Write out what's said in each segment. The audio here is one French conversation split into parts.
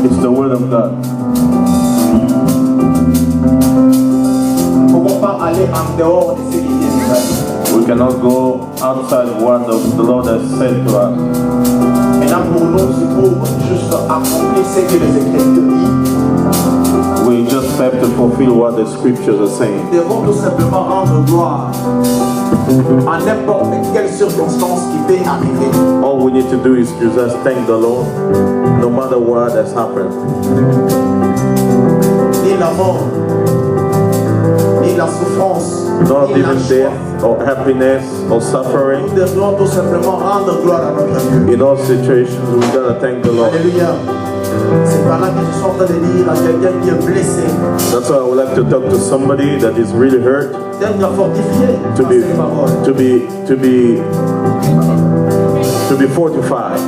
It's the word of God. We cannot go outside what the Lord has said to us. We just have to fulfill what the scriptures are saying. All we need to do is to just thank the Lord, no matter what has happened. Ni la mort, ni la souffrance, not even death or happiness or suffering. Nous devons tout simplement rendre gloire à notre Dieu. In all situations, we gotta thank the Lord. Alléluia. C'est par là que je suis en train de dire à quelqu'un qui est blessé. That's why I would like to talk to somebody that is really hurt. D'être fortifié. To be fortified.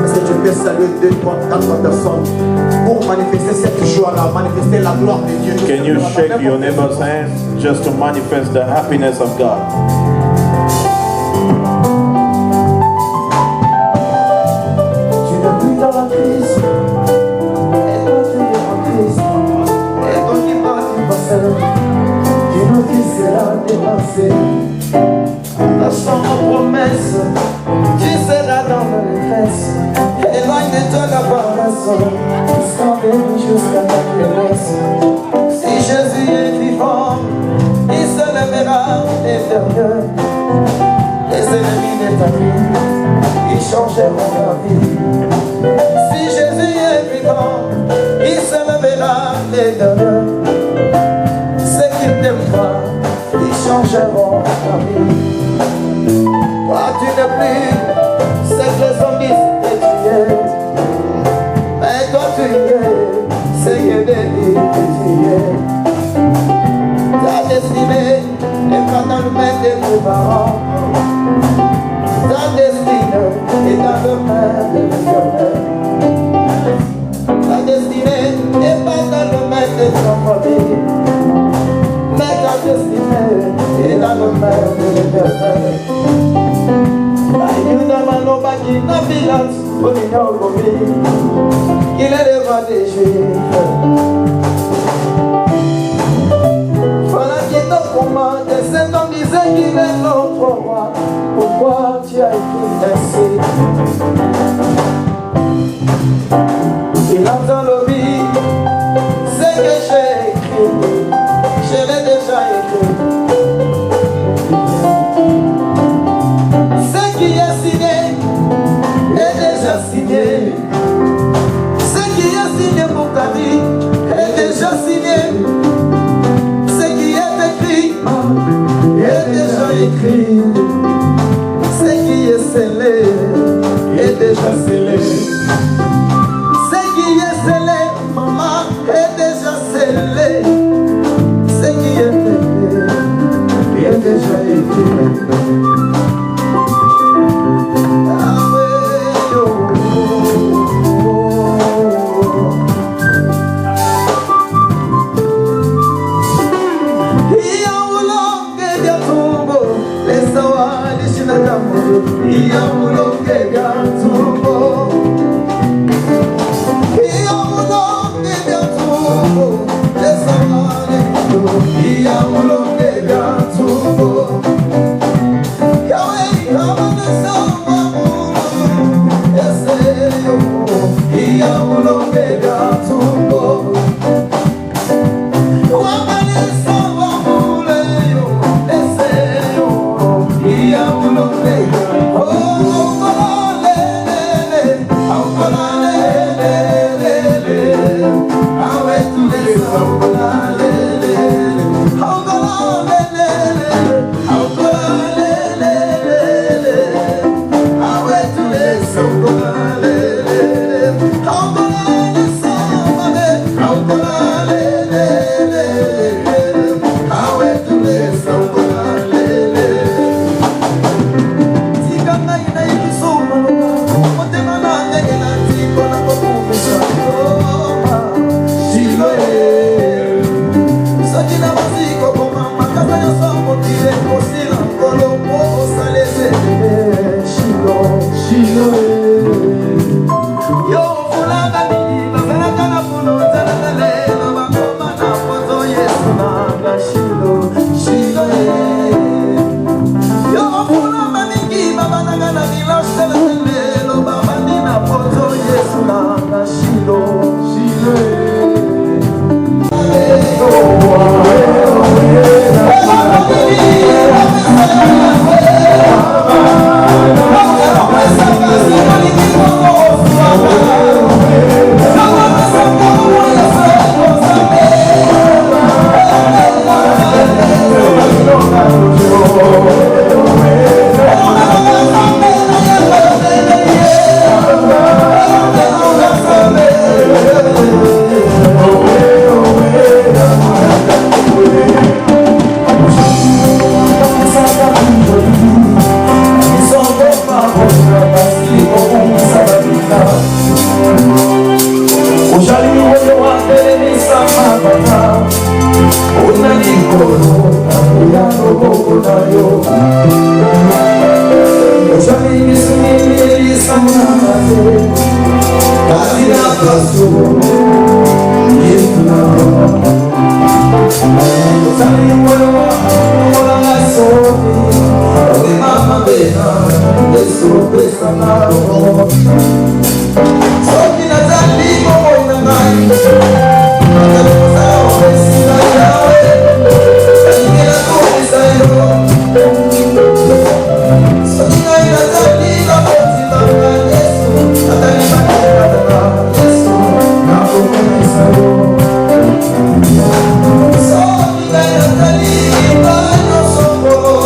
Est-ce que tu peux saluer 2, 3, 4 personnes pour manifester cette joie-là, manifester la gloire de Dieu? Can you shake your neighbor's hands just to manifest the happiness of God? Tu n'es plus dans la crise. Et toi tu es en crise. Et toi qui vas seul. Tu nous dis sera dépassé. La chambre promesse. Tu seras dans la détresse. Éloigne de toi la barbasse. Scandale jusqu'à ta clémence. Si Jésus est vivant, il se lèvera éternel. Les ennemis de ta vie, ils changeront ta vie. Si Jésus est vivant, il se lèvera éternel. Ceux qui ne t'aiment pas, ils changeront ta vie. Toi tu n'es plus ce que les hommes disent que tu es. Mais toi tu es ce que les disent que tu es. Ta destinée n'est pas dans le main de tes parents. Ta destinée est dans le main de l'Éternel. Ta destinée n'est pas dans le main de ton famille. Mais ta destinée est dans le main de l'Éternel. Ayuda maloba qui n'a pilate, au mignon gobi, qu'il est devant des juifs. Voilà qui est au combat, et cet homme disait qu'il est notre roi. Pourquoi tu as écrit ainsi? Il entend le vie, c'est que j'ai écrit, je l'ai déjà écrit. Ce qui est signé est déjà signé. Ce qui est signé pour ta vie est déjà signé. Ce qui est écrit est déjà écrit. Ce qui est scellé est déjà scellé. Ce qui est scellé, maman, est déjà scellé. Ce qui est écrit est déjà écrit. What ya loboko na yo ozali misungimilisa monanga te kasi na paso yesu na ozali molanga soki obimama bena yesu opesanga lobo soki nazali bomoi na ngai nazali kosala opesinga yawe nalingi nakomisa yo soki ngai nazali nakotimanga yesu nazali nakotimanga yesu nakokomisa yo soki ngai nazali banyosokolo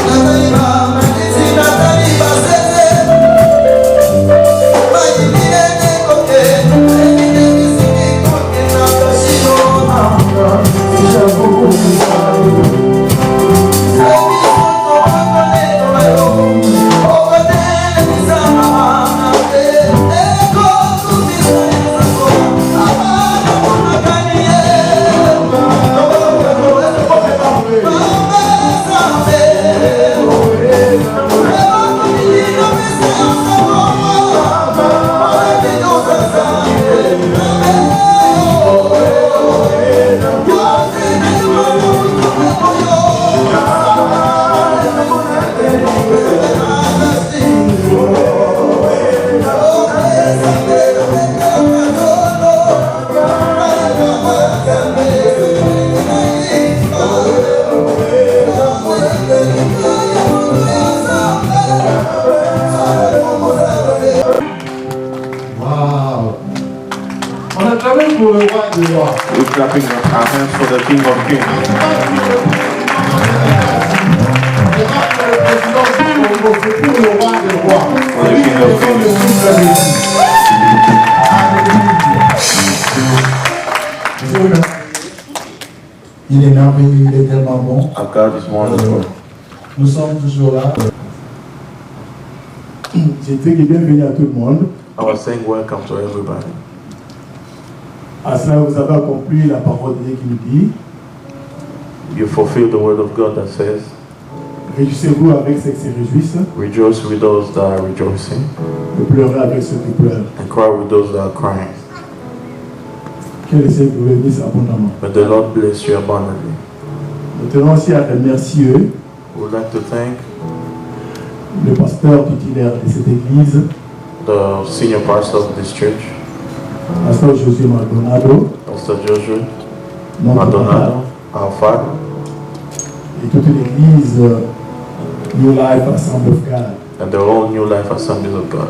nazali bamakisi nazali basese bayimilene kote eminekisiki kote nakashilonanga ishakukumisa We're clapping our hands for the King of Kings. For the King of Kings. Il est merveilleux, il est tellement bon. Our God is wonderful. Nous sommes toujours là. J'ai dit que bienvenue à tout le monde. I was saying welcome to everybody. À cela, vous avez accompli la parole de Dieu qui nous dit You fulfill the word of God that says, réjouissez-vous avec ceux qui se réjouissent, rejoice with those that are rejoicing, et pleurez avec ceux qui pleurent. and cry with those that are crying. Que le Seigneur vous bénisse abondamment. May the Lord bless you abundantly. Nous tenons aussi à remercier We would like to thank le pasteur titulaire de cette église, the senior pastor of this church, pasteur Josué Maldonado, Pastor Joshua notre Maldonado, papa, our father, et toute l'église New Life Assembly of God, and the whole New Life Assemblies of God,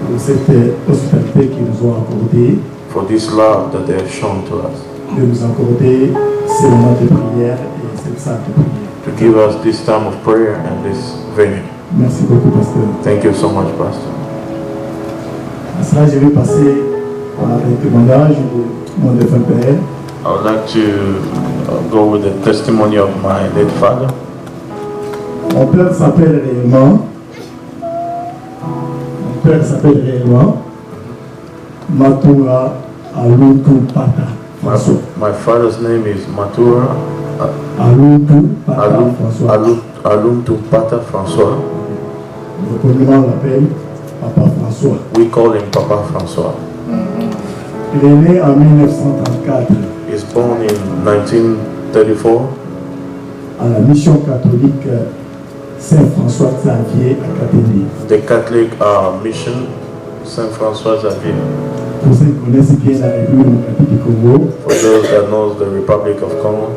pour cette hospitalité qu'ils nous ont accordée, for this love that they have shown to us, de nous accorder ces moments de prière et cette salle de prière. to give us this time of prayer and this venue. Merci beaucoup, pasteur. Thank you so much, Pastor. À cela, je vais passer à le témoignage de mon défunt père. I would like to go with the testimony of my late father. Mon père s'appelle réellement Matura Alutu Pata François. My father's name is Matura Alutu Pata François. Aluntu Pata François. Le communément l'appelle Papa François. We call him Papa François. Il est né en 1934 He's born in 1934 à la mission catholique Saint-François Xavier à Caténie. the Catholic mission Saint François Xavier. Pour ceux qui connaissent bien la République démocratique du Congo, For those that knows the Republic of Congo,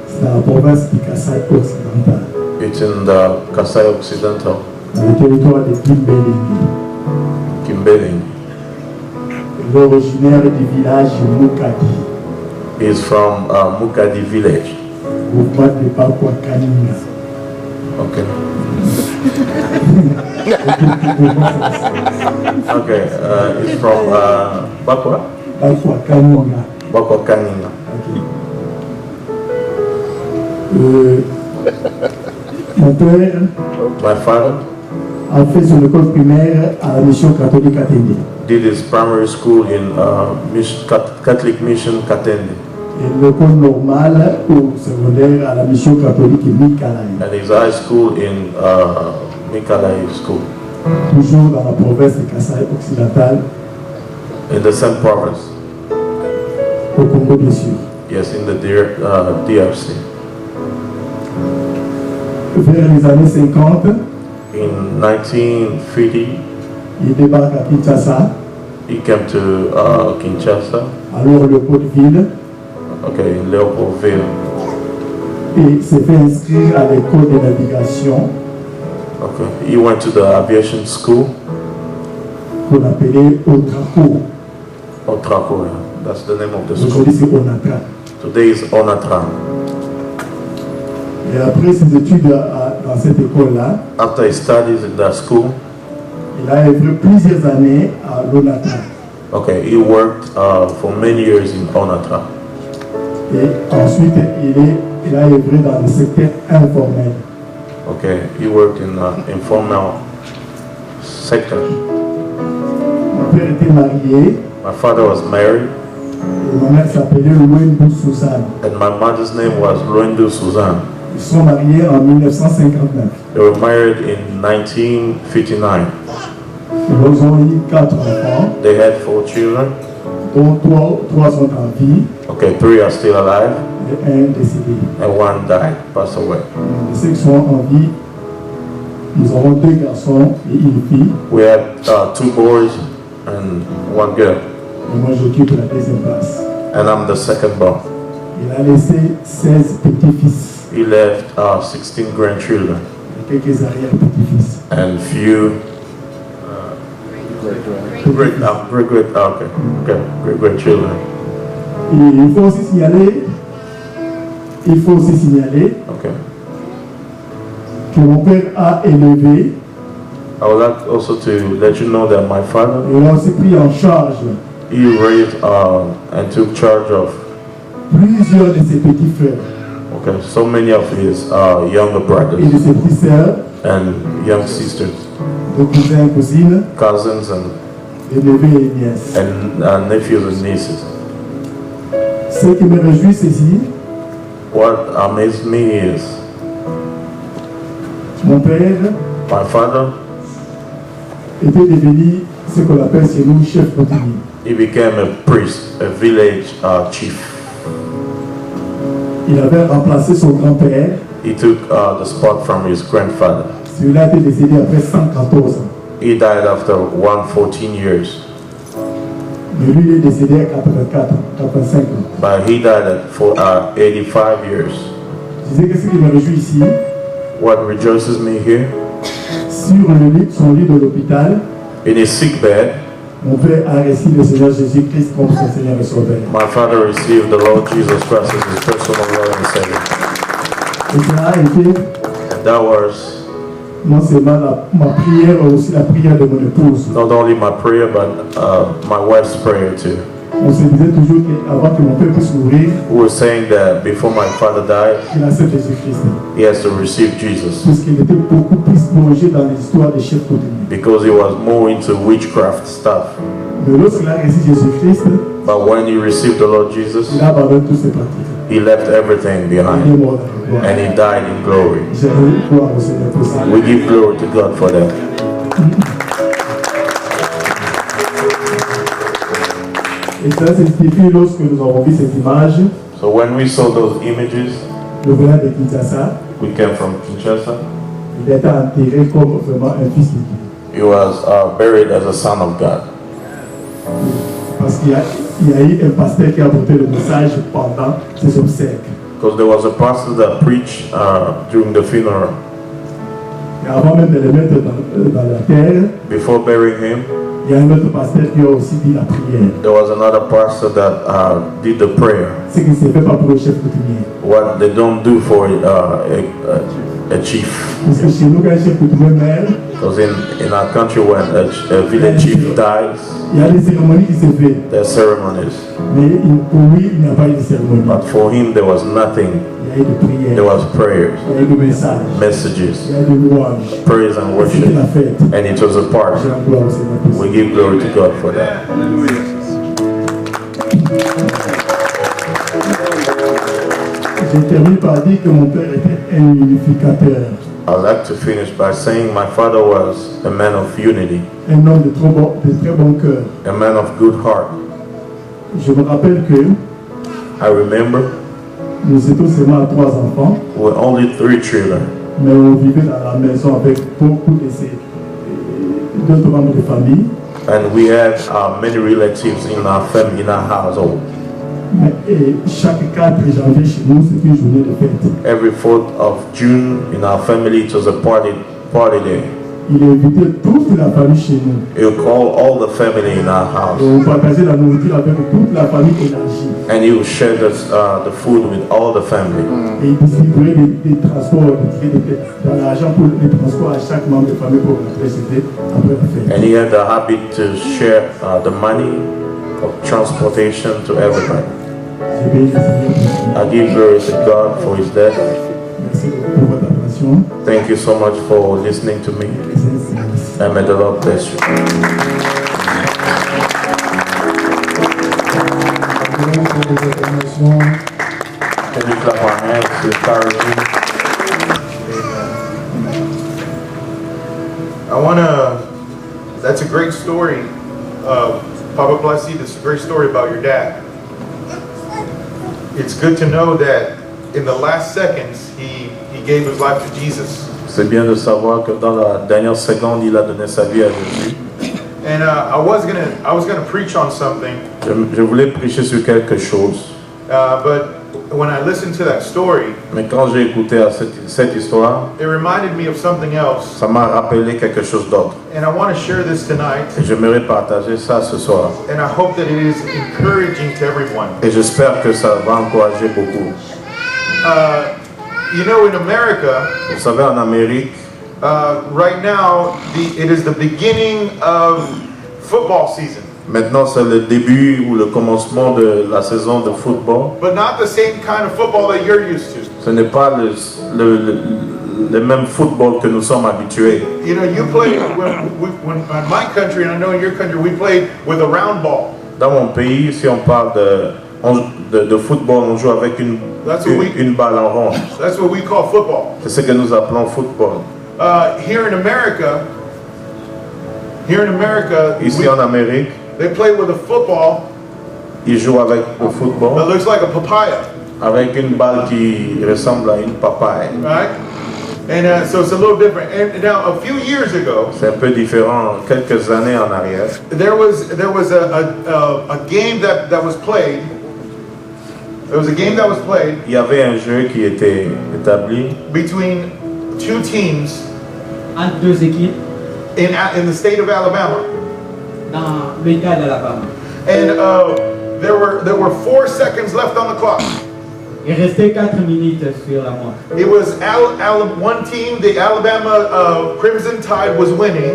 c'est dans la province du Kasaï occidental, it's in the Kasai Occidental, dans le territoire de Kimbelingi. Kimbeling. Il est originaire du village Mukadi, He's from Mukadi village. groupement de Bakwa Kaninga. Okay. Okay. He's from Bakwa. Bakwa Kaninga. Bakwa Kaninga. Mon père My father a fait son école primaire à la mission catholique à Téné. did his primary school in Catholic Mission Katende. Et l'école normale ou secondaire à la mission catholique Mikalaï, and his high school in Mikalai School toujours dans la province de Kasaï occidentale, in the same province. au Congo bien sûr. Yes, in the DRC. Vers les années 50, In 1950, il débarque à Kinshasa, he came to Kinshasa, alors Léopoldville, okay, in Leopoldville. et s'est fait inscrire à l'école de navigation Okay, he went to the aviation school, qu'on appelait Otraco. Otraco, yeah. That's the name of the school. Aujourd'hui, c'est Onatra. Today is Onatra. Et après ses études dans cette école-là, After he studies in that school, il a œuvré plusieurs années à l'Onatra. okay, he worked for many years in Onatra. Et ensuite, il a œuvré dans le secteur informel. Okay, he worked in informal sector. Mon père était marié My father was married, et ma mère s'appelait Louendou Suzanne. and my mother's name was Luendu Suzanne. Ils sont mariés en 1959. They were married in 1959. Ils ont eu 4 enfants, They had 4 children. dont 3 sont en vie Okay, 3 are still alive, et un décédé. and 1 died, passed away. Ceux qui sont en vie, nous avons 2 garçons et une fille. We had 2 boys and 1 girl, Et moi, j'occupe la deuxième place. and I'm the second born. Il a laissé 16 petits-fils He left 16 grandchildren et quelques arrière-petits-fils. and few great grandchildren. Et il faut aussi signaler Okay. que mon père a élevé I would like also to let you know that my father, et a aussi pris en charge he raised and took charge of plusieurs de ses petits frères so many of his younger et brothers de ses petites sœurs, and young sisters, de cousins et cousines, cousins de neveux et nièces. and nephews and nieces. Ce qui me réjouit, c'est ici, What amazed me is mon père my father, était devenu ce qu'on appelle chez nous chef coutumier. he became a priest, a village chief. Il avait remplacé son grand-père, He took the spot from his grandfather. celui-là était décédé après 114 ans. He died after 114 years, Mais lui, il est décédé à 84 ans, 85 ans. but he died at 85 years. Je disais que ce qui me réjouit ici, What rejoices me here, sur son lit de l'hôpital, in his sick bed, mon père a reçu le Seigneur Jésus-Christ comme son Seigneur et Sauveur. my father received the Lord Jesus Christ as his personal Lord and Savior. Et cela a été And that was non seulement ma prière, mais aussi la prière de mon épouse. not only my prayer, but my wife's prayer too. On se disait toujours qu'avant que mon père puisse mourir, We were saying that before my father died, il accepte Jésus-Christ. he has to receive Jesus Puisqu'il était beaucoup plus plongé dans l'histoire des chefs coutumiers. because he was more into witchcraft stuff. Mais lorsqu'il a reçu Jésus-Christ, But when he received the Lord Jesus, il a abandonné toutes ses pratiques. he left everything Il est behind mort dans le gloire. and he died in glory. J'aimerais croire au Seigneur pour ça. We give glory to God for that. Et cela s'explique lorsque nous avons vu cette image, So when we saw those images, le voyage de Kinshasa, we came from Kinshasa. il a été enterré comme vraiment un fils de Dieu. He was buried as a son of God. Parce qu'il y a eu un pasteur qui a apporté le message pendant ses obsèques. Because there was a pastor that preached during the funeral. Et avant même de le mettre dans la terre, Before burying him, il y a un autre pasteur qui a aussi dit la prière. there was another pastor that did the prayer. Ce qui ne se fait pas pour le chef coutumier. What they don't do for a chief. Parce que chez nous, quand un chef coutumier meurt, Because in our country, when a village chief dies, il y a des cérémonies qui se font. there are ceremonies. Mais pour lui, il n'y a pas eu de cérémonie. But for him, there was nothing. Il y a eu de prières, There was prayers, il y a eu de messages, messages, il y a eu de louanges. praise and C'était la worship, fête. and it was a part. Je rends gloire au Seigneur pour ça. We give glory to God for that. Je termine par dire que mon père était un unificateur, I'd like to finish by saying my father was a man of unity, un homme de très bon cœur. a man of good heart. Je me rappelle que I remember nous étions seulement 3 enfants, we were only 3 children, mais on vivait dans la maison avec beaucoup de ces d'autres membres de famille. and we had many relatives in our family, in our household. Mais chaque 4 janvier chez nous, c'est une journée de fête. Every 4th of June in our family, it was a party day. Il invitait toute la famille chez nous. He would call all the family in our Et house, on partageait la nourriture avec toute la famille élargie. and he would share the food with all the family. Et il distribuait des transports, dans l'argent pour les transports à chaque membre de famille pour rentrer c'était après la fête. And he had the habit to share the money of transportation to everybody. J'ai béni le Seigneur. I give glory to God for his death. Merci pour votre attention. Thank you so much for listening to me, Que c'est un service. and may the Lord bless you. Pour les acclamations. Can we clap our hands to encourage him? I want to, that's a great story. Papa Blessy, that's a great story about your dad. It's good to know that in the last seconds, he gave his life to Jesus. C'est bien de savoir que dans la dernière seconde, il a donné sa vie à Jésus. And I was gonna preach on something, Je voulais prêcher sur quelque chose, but when I listened to that story, mais quand j'ai écouté à cette histoire, it reminded me of something else. ça m'a rappelé quelque chose d'autre. And I want to share this tonight, Et j'aimerais partager ça ce soir. and I hope that it is encouraging to everyone. Et j'espère que ça va encourager beaucoup. You know, in America, Vous savez, en Amérique, right now, it is the beginning of football season, maintenant c'est le début ou le commencement de la saison de football. but not the same kind of football that you're used to. Ce n'est pas le même football que nous sommes habitués. You know, you play when in my country, and I know in your country, we played with a round ball. Dans mon pays, si on parle de football, on joue avec une balle en rond. That's what we call football. C'est ce que nous appelons football. Here in America, Ici en Amérique, they play with a football ils jouent avec le that football, looks like a papaya, avec une balle qui ressemble à une papaye. right? And so it's a little different. And now, a few years ago, C'est un peu différent. Quelques années en arrière, there was a game that was played. There was a game that was played il y avait un jeu qui était établi between two teams entre 2 équipes in the state of Alabama, dans l'État d'Alabama. and there were 4 seconds left on the clock. Il restait 4 minutes sur la montre. It was one team, the Alabama Crimson Tide, was winning,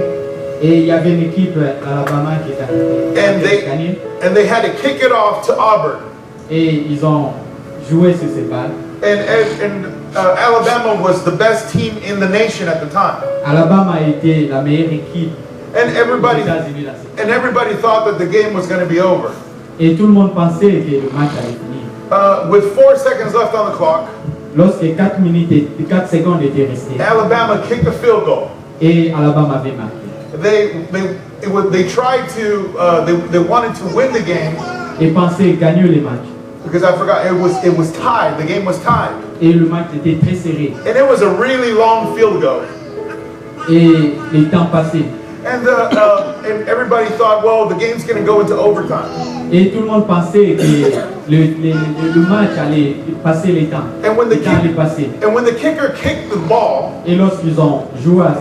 Et il y avait une équipe d'Alabama qui était gagnée. and they had to kick it off to Auburn. Et ils ont joué sur ces balles. And Alabama was the best team in the nation at the time. Alabama était la meilleure équipe And des everybody États-Unis. Là. thought that the game was going to be over. Et tout le monde pensait que le match allait finir. With 4 seconds left on the clock, Lorsque 4 minutes et 4 secondes étaient restées. Alabama kicked a field goal. Et Alabama avait marqué. They tried to they wanted to win the game Et pensaient gagner le match. because I forgot it was tied. The game was tied, Et le match était très serré. and it was a really long field goal. Et le temps passait. And everybody thought, well, the game's going to go into overtime. Et tout le monde pensait que le match allait passer le temps. And when the Le temps allait passer. kicker kicked the ball, Et lorsqu'ils ont joué à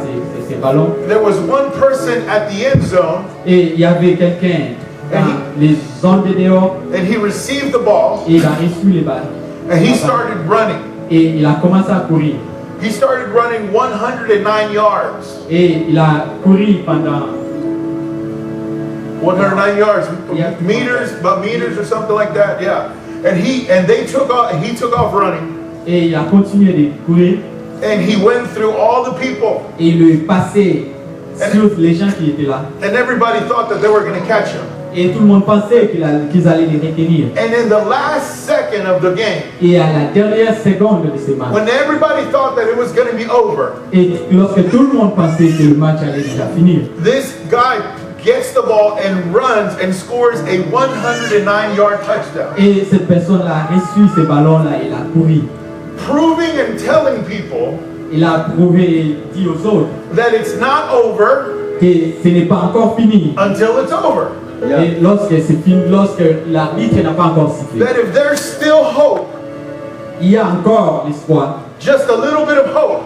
ces ballons, there was one person at the end zone, et il y avait quelqu'un dans les zones de dehors, and he received the ball, et il a reçu les balles. and he started running. Et il a commencé à courir. He started running 109 yards. Et il a couru pendant 109 yards, Yeah. meters or something like that. Yeah. And he took off running, et il a continué de courir and he went through all the people, et il est passé sur les gens qui étaient là. and everybody thought that they were going to catch him. Et tout le monde pensait qu'ils allaient les retenir. And in the last second of the game, Et à la dernière seconde de ce match, when everybody thought that it was going to be over, et lorsque tout le monde pensait que le match allait déjà finir, this guy gets the ball and runs and scores a 109-yard touchdown, et cette personne-là a reçu ce ballon-là, il a couru. proving and telling people Il a prouvé et dit aux autres that it's not over que ce n'est pas encore fini. until it's over. Et lorsque c'est fini, lorsque l'arbitre n'a pas encore sifflé, That if there's still hope, il y a encore l'espoir, just a little bit of hope,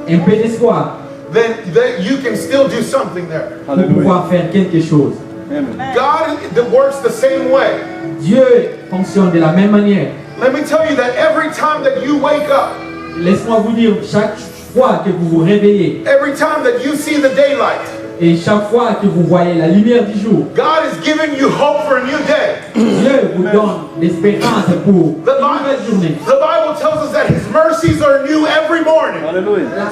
un peu d'espoir then that you can still do something there. pour pouvoir faire quelque chose. God that works the same way. Dieu fonctionne de la même manière. Let me tell you that every time that you wake up, Laisse-moi vous dire, chaque fois que vous vous réveillez every time that you see the daylight, et chaque fois que vous voyez la lumière du jour, God is giving you hope for a new day. Dieu vous donne l'espérance pour une nouvelle journée. The Bible tells us that His mercies are new every morning.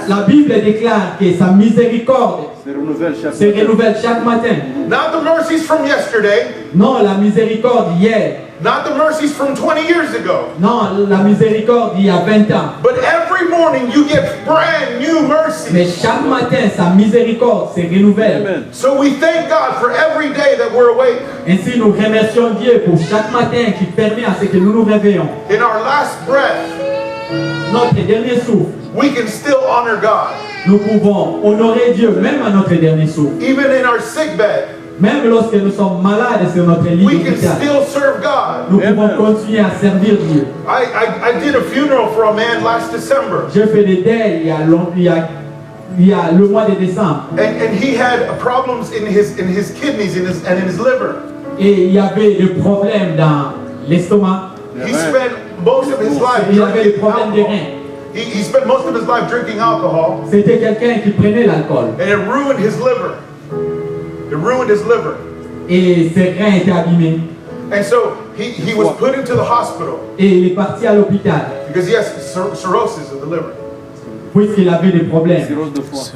La Bible déclare que sa miséricorde se renouvelle chaque matin. Not the mercies from yesterday, Non, la miséricorde d'hier. not the mercies from 20 years ago, Non, la miséricorde d'il y a 20 ans. but every morning you get brand new mercies. Mais chaque matin, sa miséricorde se renouvelle. So we thank God for every day that we're awake. Ainsi, nous remercions Dieu pour chaque matin qui permet à ce que nous nous réveillons. In our last breath, Notre dernier souffle, we can still honor God. nous pouvons honorer Dieu même à notre dernier souffle. Even in our sick bed, Même lorsque nous sommes malades sur notre lit we can d'hôpital, still serve God. nous pouvons continuer à servir Dieu. I did a funeral for a man last December, J'ai fait des deuils il y a le mois de décembre. and he had problems in his kidneys and in his liver. Et il y avait des problèmes dans l'estomac. He spent most of his life Il avait des drinking problèmes de alcohol. reins. He spent most of his life drinking alcohol, C'était quelqu'un qui prenait l'alcool. and it ruined his liver. It ruined his liver. Et ses reins étaient abîmés. And so he was put into the hospital Et il est parti à l'hôpital because he has cirrhosis of the liver. puisqu'il avait des problèmes.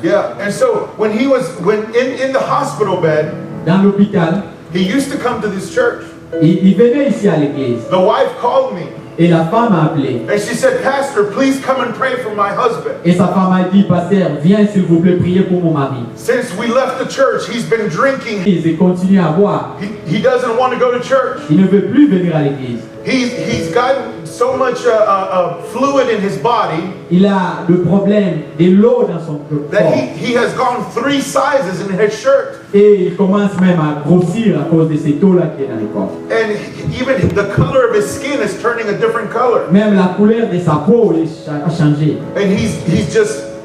Yeah, and so when in the hospital bed, Dans l'hôpital, he used to come to this church. il venait ici à l'église. The wife called me Et la femme a appelé. and she said, "Pastor, please come and pray for my husband. Et sa femme a dit, pasteur, viens s'il vous plaît prier pour mon mari. Since we left the church, he's been drinking. Il continue à boire. He doesn't want to go to church. Il ne veut plus venir à l'église. He's got so much fluid in his body Il a le problème de l'eau dans son that corps. he has gone 3 sizes in his shirt, Et il commence même à grossir à cause de cette eau-là qui est dans le corps. and even the color of his skin is turning a different color. Même la couleur de sa peau a changé.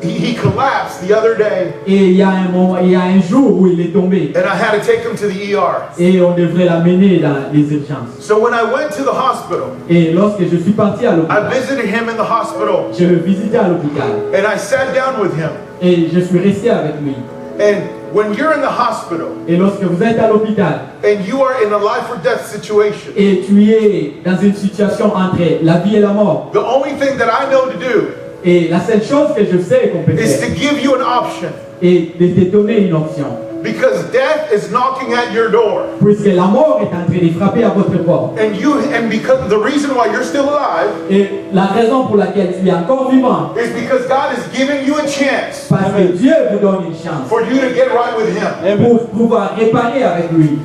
And he collapsed the other day, Et il y a un jour où il est tombé. and I had to take him to the ER. Et on devrait l'amener dans les urgences. So when I went to the hospital, Et lorsque je suis parti à I l'hôpital, visited him in the hospital, je le visitais à l'hôpital. and I sat down with him. Et je suis resté avec lui. And when you're in the hospital Et lorsque vous êtes à l'hôpital, and you are in a life or death situation, et tu es dans une situation entre la vie et la mort, the only thing that I know to do et la seule chose que je sais qu'on peut is faire, to give you an option, est de te donner une option. because death is knocking at your door. Puisque la mort est en train de frapper à votre porte. And because the reason why you're still alive Et la raison pour laquelle tu es encore vivant, is because God is giving you a chance parce que Dieu vous donne une chance for you to get right with Him. pour pouvoir réparer avec lui.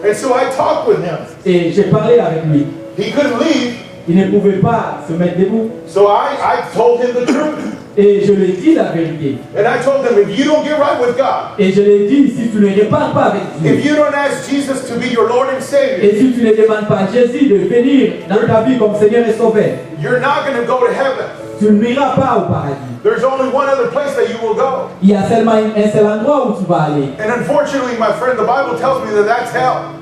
And so I talked with him. Et j'ai parlé avec lui. He couldn't leave, Il ne pouvait pas se mettre debout. so I told him the truth. Et je lui ai dit la vérité. And I told him, if you don't get right with God, Et je lui ai dit, si tu ne répares pas avec if Dieu, you don't ask Jesus to be your Lord and Savior, et si tu ne demandes pas à Jésus de venir dans ta vie comme Seigneur et Sauveur, you're not going to go to heaven. tu n'iras pas au paradis. There's only one other place that you will go. Il y a seulement un seul endroit où tu vas aller. And unfortunately, my friend, the Bible tells me that that's hell.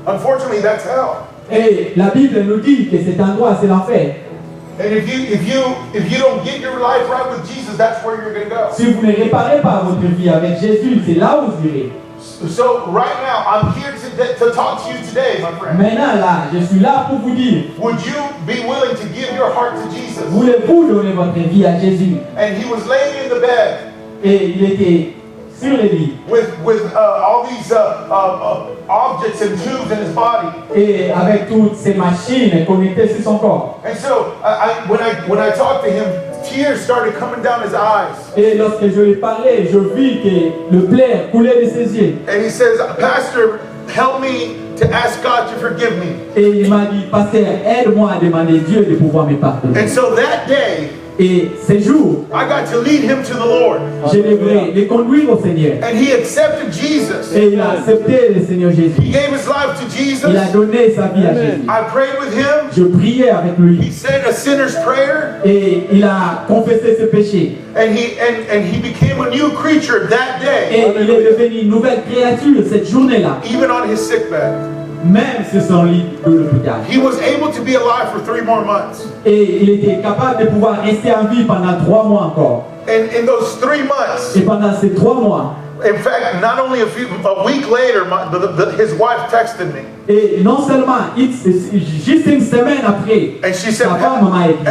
Unfortunately, that's hell. Et la Bible nous dit que cet endroit, c'est l'enfer. And if you don't get your life right with Jesus, that's where you're going to go. Si vous ne réparez pas votre vie avec Jésus, c'est là où vous irez. So right now, I'm here to talk to you today, my friend. Maintenant, là, je suis là pour vous dire, Would you be willing to give your heart to Jesus? voulez-vous donner votre vie à Jésus? And he was laying in the bed, Et il était sur le lit with all these objects and tubes in his body. et avec toutes ces machines connectées sur son corps. And so when I talked to him, tears started coming down his eyes. Et lorsque je lui parlais, je vis que le pleur coulait de ses yeux. And he says, Pastor, help me to ask God to forgive me. Et il m'a dit, pasteur, aide-moi à demander Dieu de pouvoir me pardonner. And so that day, Et ces jours, I got to lead him to the Lord. je devrais les conduire au Seigneur. And he accepted Jesus. Et il a accepté le Seigneur Jésus. He gave his life to Jesus. Il a donné sa vie à Jésus. I prayed with him. Je priais avec He lui. said a sinner's prayer. Et il a confessé ses péchés. And he became a new creature that day, Et il est devenu une nouvelle créature cette journée-là. even on his sick bed. Même sur son lit de l'hôpital. He was able to be alive for 3 more months. Et il était capable de pouvoir rester en vie pendant 3 mois encore. And in those 3 months, Et pendant ces 3 mois, in fact, not only a week later, his wife texted me. et non seulement, juste une semaine après, And she said, sa femme m'a écrit.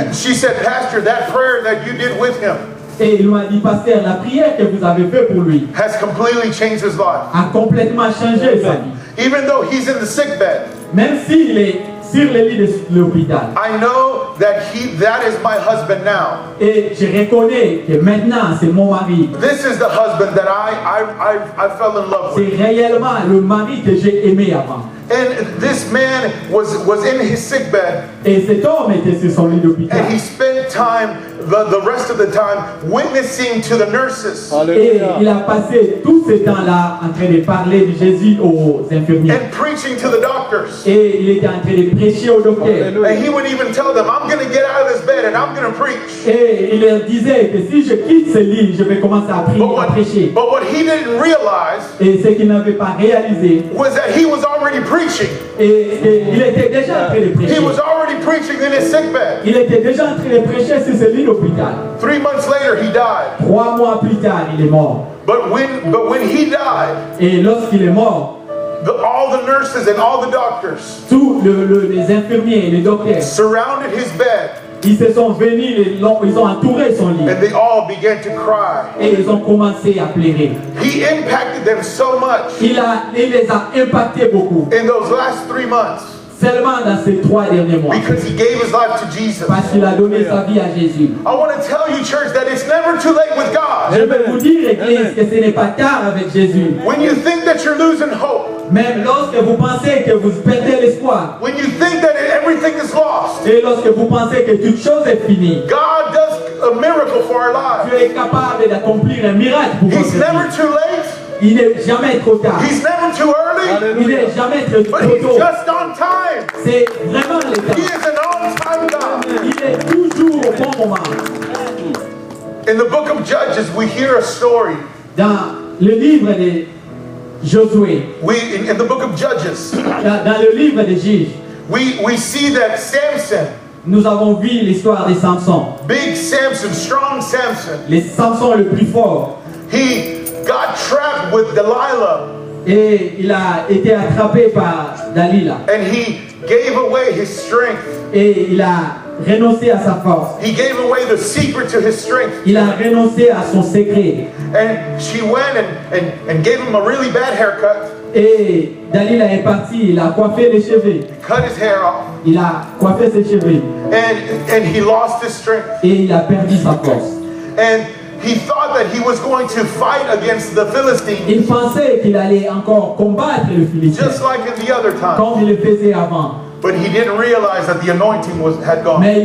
Pastor, that prayer that you did with him Et il m'a dit, pasteur, la prière que vous avez faite pour lui has completely changed his life. a complètement changé sa vie. Even though he's in the sick bed, Même s'il est sur le lit de l'hôpital. I know that that is my husband now. Et je reconnais que maintenant, c'est mon mari. This is the husband that I fell in love with. C'est réellement le mari que j'ai aimé avant. And this man was in his sick bed, Et cet homme était sur son lit d'hôpital. and he spent time, the rest of the time, witnessing to the nurses Et il a passé tout ce temps-là en train de parler de Jésus aux infirmiers. and preaching to the doctors. Et il était en train de prêcher aux docteurs. And he would even tell them, I'm going to get out of this bed and I'm going to preach. Et il leur disait que si je quitte ce lit, je vais commencer à prêcher. But what he didn't realize Et ce qu'il n'avait pas réalisé, was that he was already preaching. et il était déjà en train de He prêcher. was already preaching in his sick bed. Il était déjà en train de prêcher sur ce lit d'hôpital. 3 months later, he died. 3 mois plus tard, il est mort. But when he died, Et lorsqu'il est mort, all the nurses and all the doctors tous les infirmiers et les docteurs, surrounded his bed, ils se sont venus, ils ont entouré son lit. and they all began to cry. Et ils ont commencé à pleurer. He impacted them so much Il les a impactés beaucoup. in those last 3 months Seulement dans ces 3 derniers mois. because he gave his life to Jesus. Parce qu'il a donné sa vie à Jésus. I want to tell you, church, that it's never too late with God. Je vais vous dire, Église, que ce n'est pas tard avec Jésus. When you think that you're losing hope, Même lorsque vous pensez que vous perdez l'espoir, when you think that everything is lost, et lorsque vous pensez que toute chose est finie, God does a miracle for our lives. Dieu est capable d'accomplir un miracle pour He's votre never vie. too late. Il n'est jamais trop tard. He's never too early. Il n'est jamais trop But he's tôt. just on time. C'est vraiment le He temps. is an on-time God. Il est toujours au bon moment. In the book of Judges, we hear a story. Dans le livre de Josué, In the book of Judges, dans le livre de Juges, we see that Samson, nous avons vu l'histoire de Samson. big Samson, strong Samson, Le Samson le plus fort. he got trapped with Delilah, Et il a été attrapé par Dalila. and he gave away his strength. Et il a renoncé à sa force. He gave away the secret to his strength. Il a renoncé à son secret. And she went and gave him a really bad haircut, Et Dalila est parti, il a coiffé les cheveux. cut his hair off, Il a coiffé ses cheveux. and he lost his strength. Et il a perdu sa force. And he thought that he was going to fight against the Philistines, Il pensait qu'il allait encore combattre le Philistin, just like in the other time. comme il le faisait avant. But he didn't realize that the anointing had gone. Mais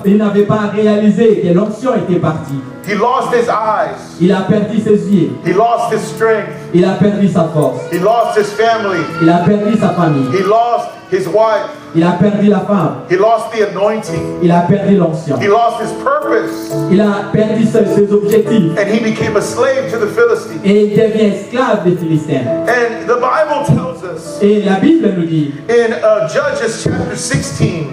il n'avait pas réalisé que l'onction était partie. He lost his eyes. Il a perdu ses yeux. He lost his strength. Il a perdu sa force. He lost his family. Il a perdu sa famille. He lost his wife. Il a perdu la femme. He lost the anointing. Il a perdu l'onction. He lost his purpose. Il a perdu ses objectifs. And he became a slave to the Philistines. Et il devient esclave des Philistins. And the Bible tells us Et la Bible nous dit, in Judges chapter 16,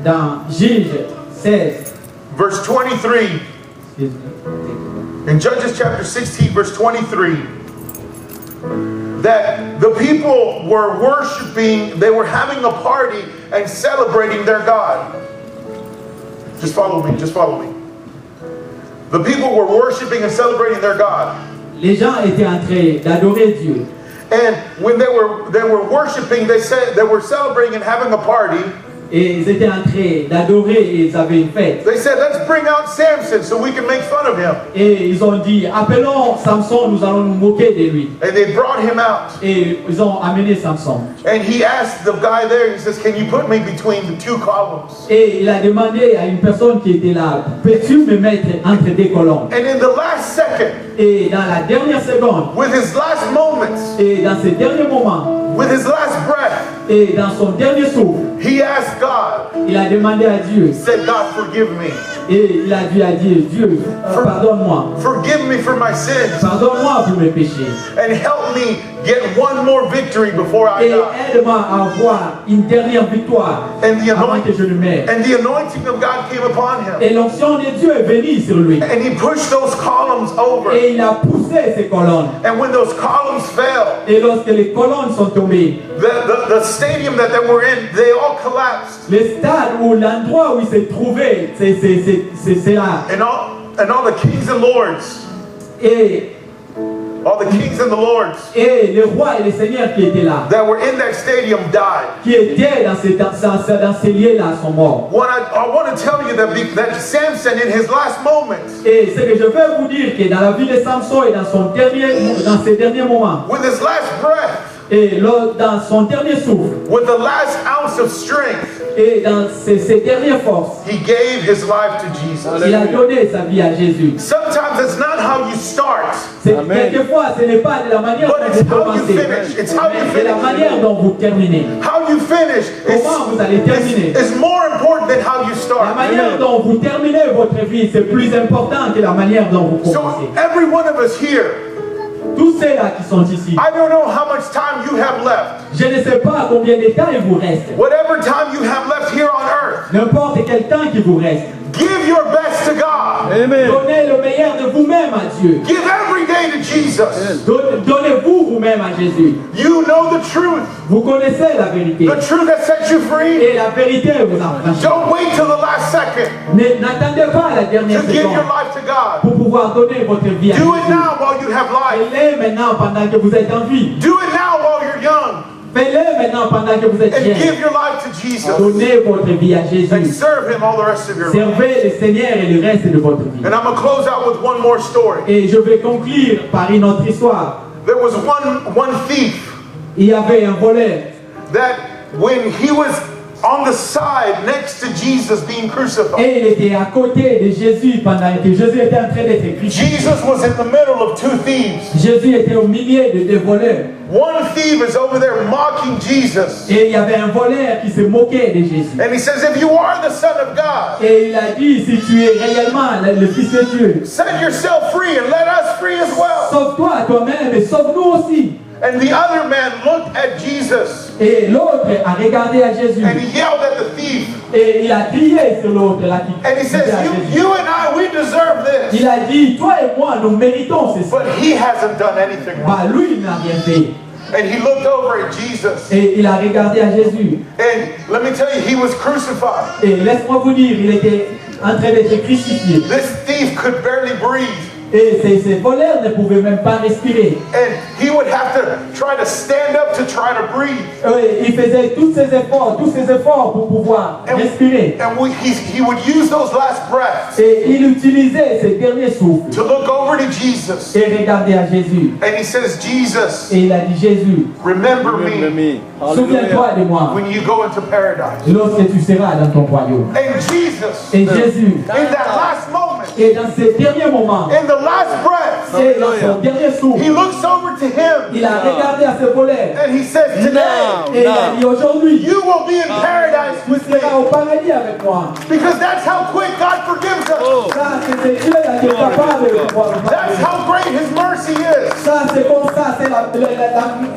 dans Juges 16, verse 23, in Judges chapter 16, verse 23, that the people were worshiping, they were having a party and celebrating their God. Just follow me, just follow me. The people were worshiping and celebrating their God. les gens étaient en train d'adorer Dieu. And when they were worshiping, they said they were celebrating and having a party. Et ils étaient en train d'adorer et ils avaient une fête. They said, let's bring out Samson so we can make fun of him. Et ils ont dit, appelons Samson, nous allons nous moquer de lui. And they brought him out. Et ils ont amené Samson. And he asked the guy there, he says, can you put me between the two columns? Et il a demandé à une personne qui était là, peux-tu me mettre entre deux colonnes? And in the last second, Et dans la dernière seconde, with his last moments, et dans ces derniers moments, with his last breath, et dans son dernier souffle, he asked God, il a demandé à Dieu. said, God, forgive me. Et il a dit à Dieu, Dieu, pardonne-moi. Forgive me for my sins. Pardonne-moi pour mes péchés. And help me get one more victory before I Et die. aide-moi à avoir une dernière victoire And the avant que je ne meure. anointing of God came upon him. Et l'onction de Dieu est venue sur lui. And he pushed those columns over. Et il a poussé ces colonnes. And when those columns fell, Et lorsque les colonnes sont tombées, the stadium that they were in, they all collapsed. le stade ou l'endroit où il s'est trouvé, c'est là. And all the kings and lords, Et les rois et les seigneurs qui étaient là, that were in that stadium died. qui étaient dans ces lieux-là, sont morts. I want to tell you that Samson, in his last moments, Et ce que je veux vous dire, que dans la vie de Samson et dans ses derniers moments, with his last breath, et dans son dernier souffle, with the last ounce of strength, et dans ses dernières forces, he gave his life to Jesus. il a donné sa vie à Jésus. Sometimes it's not how you start, Quelquefois, ce n'est pas de la manière but dont it's vous how you commencez, finish. It's how you c'est la manière finish. dont vous terminez. How you finish Comment vous allez terminer? is more important than how you La start. manière dont vous terminez votre vie, c'est plus important que la manière dont vous So commencez. every one of us here, Tous ceux-là qui sont ici, I don't know how much time you have left. je ne sais pas combien de temps il vous reste. Whatever time you have left here on earth, N'importe quel temps qui vous reste. give your best to God. Donnez le meilleur de vous-même à Dieu. Give every day to Jesus. Donnez-vous vous-même à Jésus. You know the truth. Vous connaissez la vérité. The truth that sets you free. Et la vérité vous affranchit. Don't wait till the last second N'attendez pas la dernière to give your seconde life to God. pour pouvoir donner votre vie à Do it Jésus. now while you have life. Faites-le maintenant pendant que vous êtes en vie. Do it now while you're young. Faites-le maintenant pendant que vous êtes And jeune. give your life to Jesus. Donnez votre vie à And Jésus. serve Him all the rest of your life. Servez le Seigneur et le reste de votre vie. And I'm going to close out with one more story. Et je vais conclure par une autre histoire. There was one thief Il y avait un voleur that when he was on the side next to Jesus being crucified, et il était à côté de Jésus pendant que Jésus était en train d'être crucifié. Jesus was in the middle of two thieves. Jésus était au milieu de deux voleurs. One thief is over there mocking Jesus. Et il y avait un voleur qui se moquait de Jésus. And he says, if you are the Son of God, Et il a dit, si tu es réellement le Fils de Dieu, set yourself free and let us free as well. sauve-toi toi-même et sauve-nous aussi. And the other man looked at Jesus Et l'autre a regardé à Jésus. and he yelled at the thief. Et il a crié sur l'autre là qui And he says, disait à Jésus. you and I, we deserve this. Il a dit, toi et moi, nous méritons ceci. But he hasn't done anything wrong. Bah, lui, il n'a rien fait. And he looked over at Jesus. Et il a regardé à Jésus. And let me tell you, he was crucified. Et laisse-moi vous dire, il était en train d'être crucifié. This thief could barely breathe. Et ces voleurs ne pouvaient même pas respirer. And he would have to try to stand up to try to breathe. Il faisait tous ces efforts pour pouvoir respirer. And he would use those last breaths Et il utilisait ses derniers souffles to look over to Jesus. et regarder à Jésus. And he says, Jesus, Et il a dit, Jésus, remember me souviens-toi de moi when you go into paradise. lorsque tu seras dans ton royaume. And Jesus, Et Jésus, in that last moment, et dans ces derniers moments, in the last breath, et dans son dernier he souffle, looks over to him il a regardé à ce voleur. and he says, today, Et il a dit, aujourd'hui, you will be in paradise tu with me. seras au paradis avec moi. Because that's how quick God forgives us. Ça, c'est Dieu là qui est capable de pouvoir nous That's pardonner. how great his mercy is. Ça, c'est comme ça, c'est la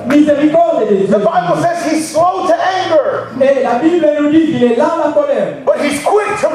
miséricorde de Dieu. The Bible says he's slow to anger, Et la Bible nous dit qu'il est lent à la colère. but he's quick to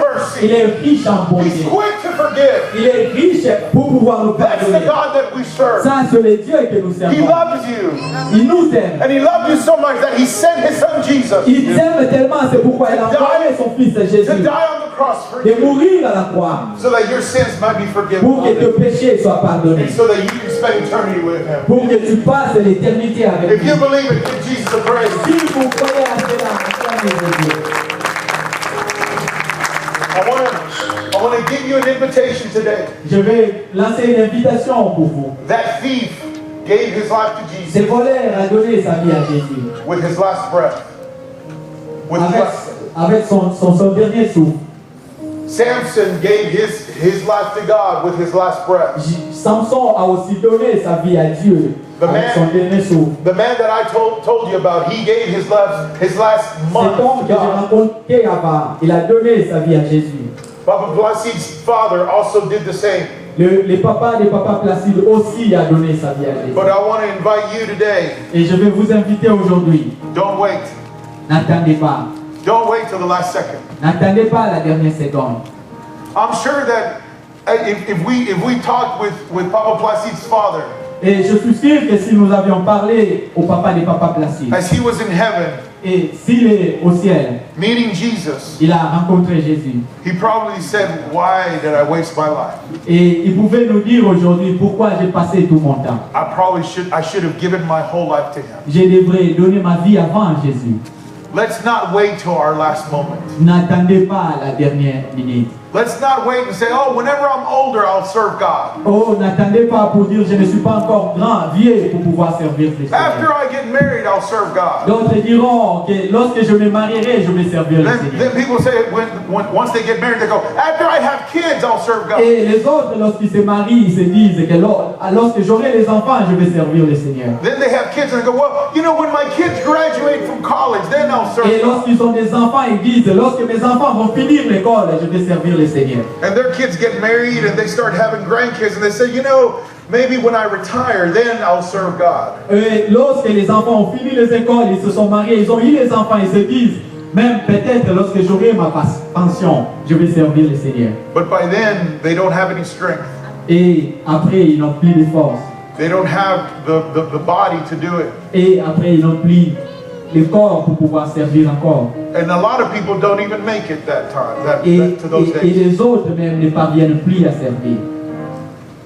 Il mercy. est riche en He's bonté. quick to forgive. Il est riche pour pouvoir nous That's the pardonner. God that we serve. Ça, c'est le Dieu que nous He servons. loves you. Il nous aime. And he loved you so much that he sent his son Jesus Il t'aime tellement, c'est pourquoi il a envoyé son fils to Jésus die on the cross for de you mourir à la croix so that your sins might be pour que forgiven tes péchés soient pardonnés, and so that you can spend eternity with Him. pour que tu passes l'éternité avec If lui. you believe it, give Jesus a praise. Si vous croyez à cela, acclamez Dieu. I want to give you an invitation today. Je vais lancer une invitation pour vous. That thief gave his life to Ce Jesus voleur a donné sa vie à Jésus with his last breath. With his last, avec son dernier souffle. Samson gave his life to God with his last breath. Samson a aussi donné sa vie à Dieu avec son dernier souffle. The man that I told you about, he gave his last month Cet homme to que j'ai God. rencontré avant, il a donné sa vie à Jésus. Papa Placid's father also did the same. Les papas des papas Placide aussi a donné sa vie à Jésus. But I want to invite you today. Et je vais vous inviter aujourd'hui. Don't wait. N'attendez pas. Don't wait till the last second. N'attendez pas la dernière seconde. I'm sure that if we talked with Papa Placid's father Et je suis sûr que si nous avions parlé au papa des papas Placide, as he was in heaven et s'il est au ciel, meeting Jesus, il a rencontré Jésus. he probably said, "Why did I waste my life? Et il pouvait nous dire aujourd'hui pourquoi j'ai passé tout mon temps. I should have given my whole life to him." Je devrais donner ma vie avant Jésus. Let's not wait till our last moment. N'attendez pas la dernière minute. Let's not wait and say, "Oh, whenever I'm older, I'll serve God." Oh, n'attendez pas pour dire je ne suis pas encore grand, vieux pour pouvoir servir le After Seigneur. I get married, I'll serve God. D'autres diront que lorsque je me marierai, je vais servir le Then Seigneur. people say once they get married, they go, "After I have kids, I'll serve God." Et les autres, lorsqu'ils se marient, ils se disent que lorsque j'aurai les enfants, je vais servir le Seigneur. Then they have kids and they go, "Well, you know, when my kids graduate from college, then I'll serve Et God." lorsqu'ils ont des enfants, ils disent lorsque mes enfants vont finir l'école, je vais servir le Seigneur. And their kids get married and they start having grandkids and they say, "You know, maybe when I retire, then I'll serve God." Et lorsque les enfants ont fini les écoles, ils se sont mariés, ils ont eu les enfants, ils se disent, même peut-être lorsque j'aurai ma pension, je vais servir le Seigneur. But by then, they don't have any strength. Et après, ils n'ont plus de force. They don't have the body to do it. Et après, ils n'ont plus le corps pour pouvoir servir encore. And a lot of people don't even make it that time, Et to those days. les autres même ne parviennent plus à servir.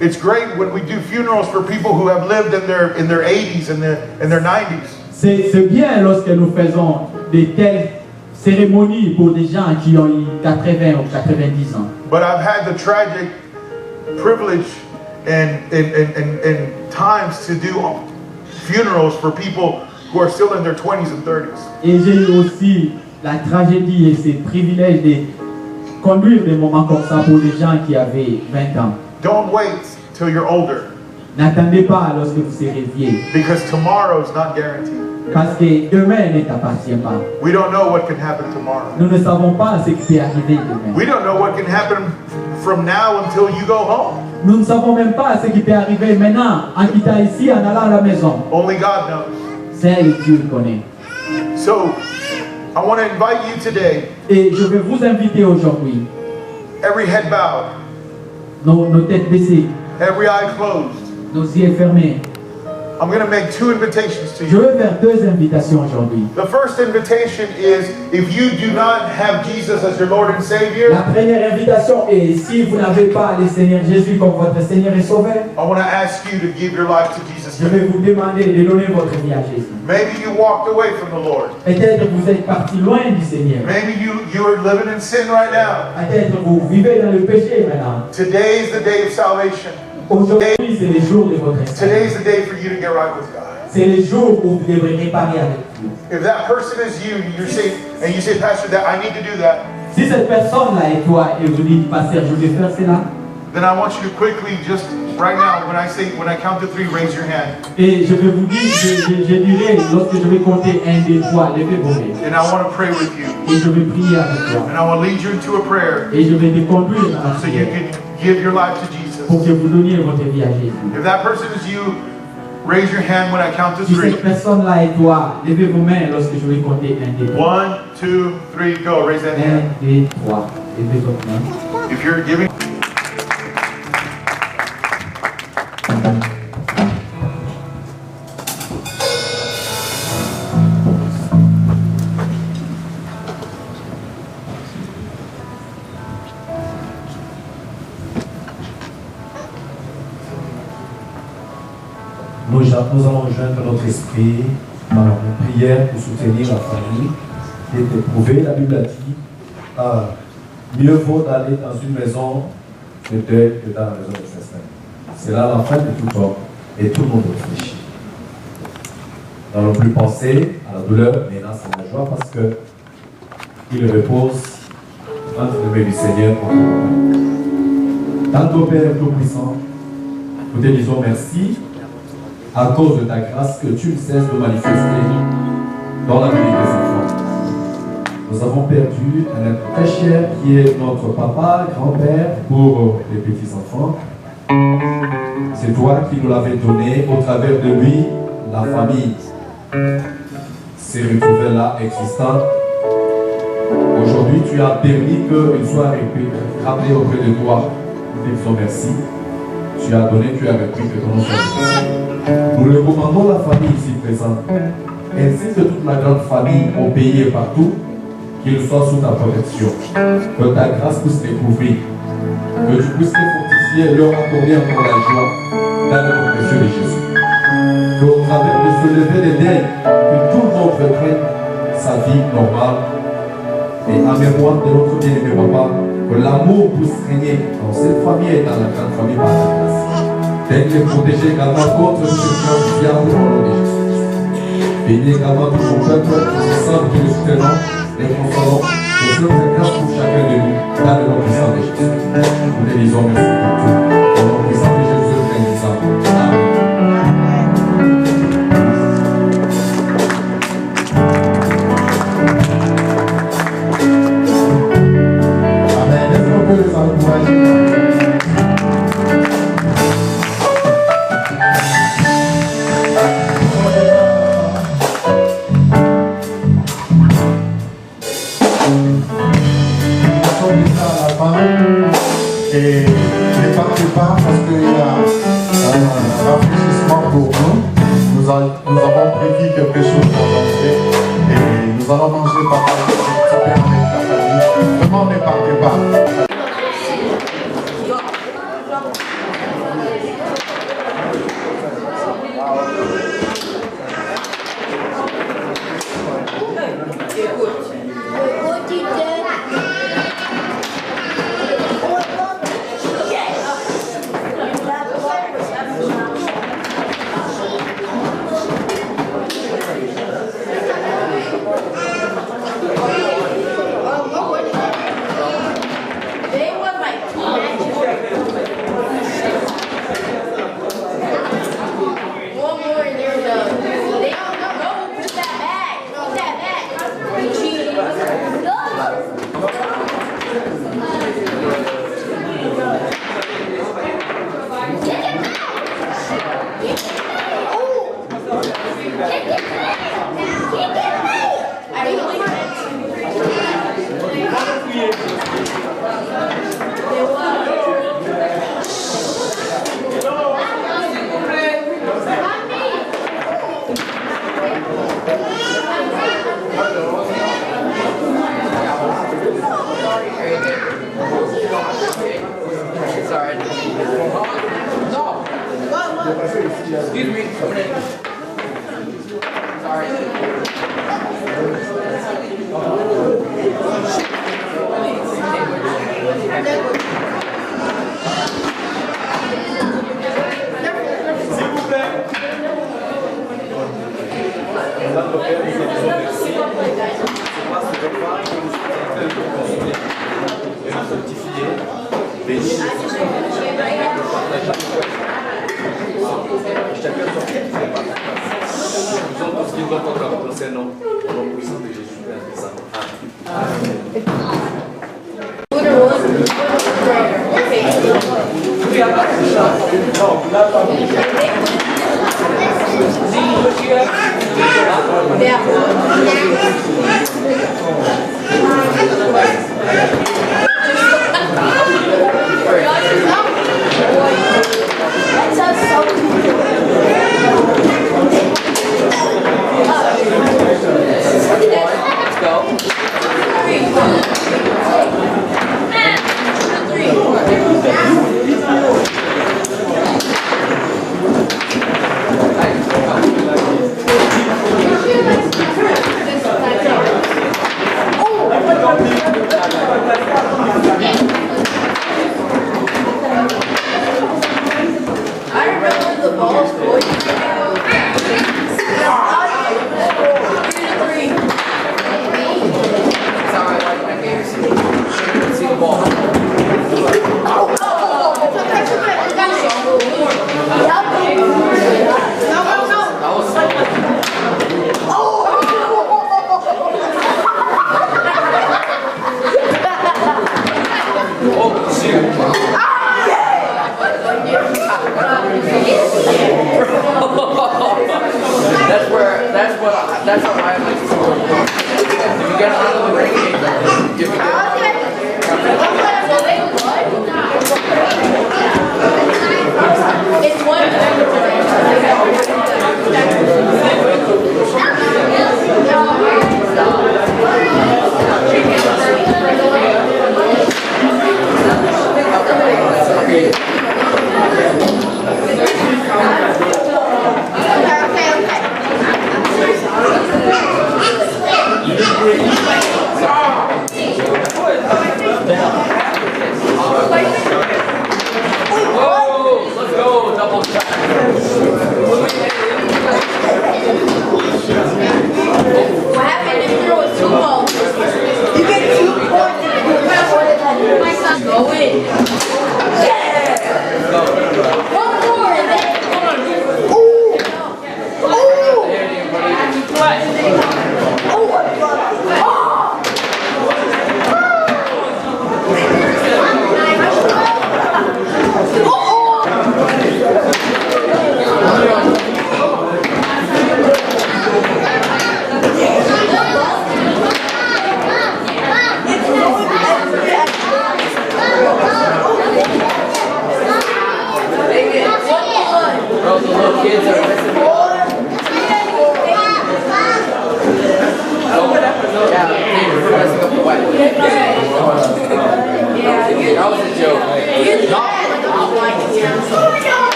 It's great when we do funerals for people who have lived in their 80s and their 90s. C'est bien lorsque nous faisons de telles cérémonies pour des gens qui ont eu 80 ou 90 ans. But I've had the tragic privilege and times to do funerals for people who are still in their 20s and 30s. Et j'ai eu aussi la tragédie et ce privilège de conduire des moments comme ça pour des gens qui avaient 20 ans. Don't wait till you're older, N'attendez pas lorsque vous serez vieux, because tomorrow is not guaranteed. parce que demain ne t'appartient pas. We don't know what can happen tomorrow. Nous ne savons pas ce qui peut arriver demain. We don't know what can happen from now until you go home. Nous ne savons même pas ce qui peut arriver maintenant en quittant ici, en allant à la maison. Only God knows. Seul Dieu connaît. So, I want to invite you today, Et je vais vous inviter aujourd'hui, every head bowed, nos têtes baissées, every eye closed. nos yeux fermés. I'm going to make two invitations to Je you. vais faire deux invitations aujourd'hui. The first invitation is if you do not have Jesus as your Lord and Savior, La première invitation est, si vous n'avez pas le Seigneur Jésus comme votre Seigneur et Sauveur, I want to ask you to give your life to Jesus je today. vais vous demander de donner votre vie à Jésus. Maybe you walked away from the Lord. Peut-être vous êtes parti loin du Seigneur. Maybe you are living in sin right now. Peut-être vous vivez dans le péché maintenant. Today is the day of salvation. Aujourd'hui, c'est le jour de votre Today salut. is the day for you to get right with God. C'est le jour où vous devrez réparer avec Dieu. If that person is you, you say, Pastor, that I need to do that, Si cette personne-là est toi et vous dites, pasteur, je vais faire cela, then I want you to quickly, just right now, when I count to 3, raise your hand. et je vais vous dire, je dirai, lorsque je vais compter 1, 2, 3, levez vos mains. And I want to pray with you. Et je vais prier avec toi. And I want to lead you into a prayer Et je vais te conduire dans la so you prière can give your life to pour Jesus. que vous donniez votre vie à Jésus. If that person is you, raise your hand when I count to Si 3. cette personne-là est toi, levez vos mains lorsque je vais compter 1, 2, 3. 1, 2, 3, go. Raise that hand. 1, 2, 3. Levez votre main. If you're giving, nous allons joindre notre esprit par une prière pour soutenir la famille qui est éprouvée. La Bible a dit mieux vaut d'aller dans une maison de deuil que dans la maison de festin. C'est là la fin de tout homme et tout le monde réfléchit. Nous n'allons plus penser à la douleur, mais là c'est la joie parce que il repose entre les mains du Seigneur. Tantôt Père Tout-Puissant, nous te disons merci à cause de ta grâce que tu ne cesses de manifester dans la vie des enfants. Nous avons perdu un être très cher qui est notre papa, grand-père pour les petits-enfants. C'est toi qui nous l'avais donné. Au travers de lui, la famille s'est retrouvée là, existante. Aujourd'hui, tu as permis qu'une soit rappelée auprès de toi. Nous te disons merci. Tu as donné, tu as repris que ton nom soit béni. Nous recommandons la famille ici présente, ainsi que toute la grande famille au pays et partout, qu'ils soient sous ta protection. Que ta grâce puisse les couvrir. Que tu puisses les fortifier et leur accorder encore la joie dans le nom précieux de Jésus. Qu'au travers de ce lever des deuils, que tout le monde reprenne sa vie normale. Et en mémoire de notre bien-aimé papa, que l'amour puisse régner dans cette famille et dans la grande famille par ta grâce. D'être les protéger également contre ce chien diable au nom de Jésus. Bénis également tout son peuple, qui se sentent que nous soutenons, les consolons, pour ce que grâce pour chacun de nous, dans le nom puissant de Jésus. Nous te disons merci pour tout. Au nom puissant de Jésus, nous te disons Amen. Et ne partez pas parce qu'il y a un rafraîchissement pour nous. Nous avons prévu quelque chose pour manger et nous allons manger par un petit peu avec la famille. Vraiment, ne partez pas. That's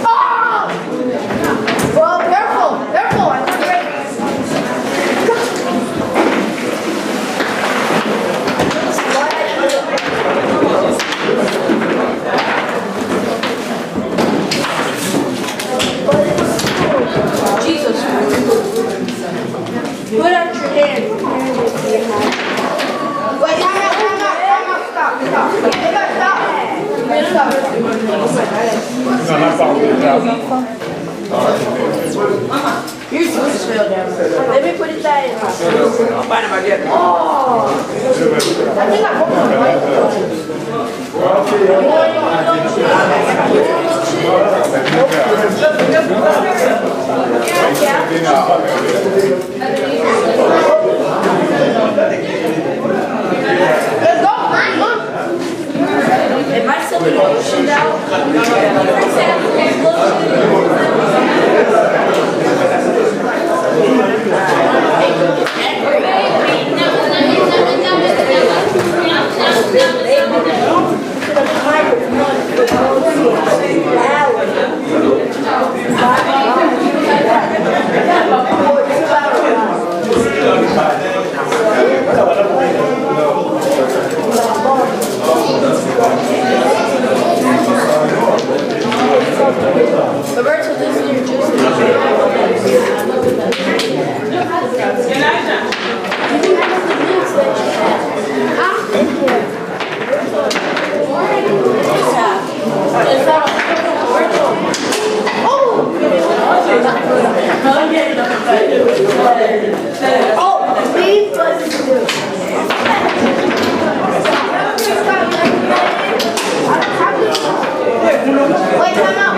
Oh! Your juice fell down. Let me put it down. Oh. I think I broke my mic. Let's go. Am I still being oceaned out? Roberto, this is your juice. Oh, beef was wait, time out.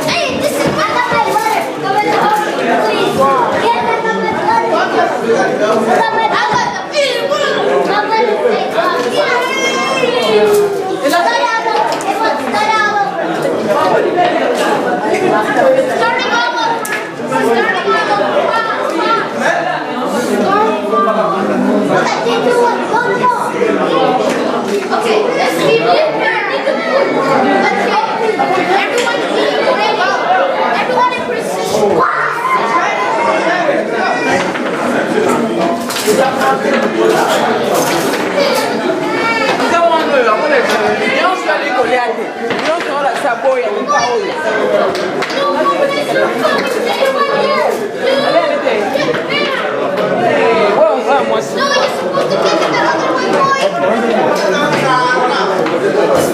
Hey, this is my letter. Go in the house, please. Get that Okay, let's keep it there. Everyone in precision.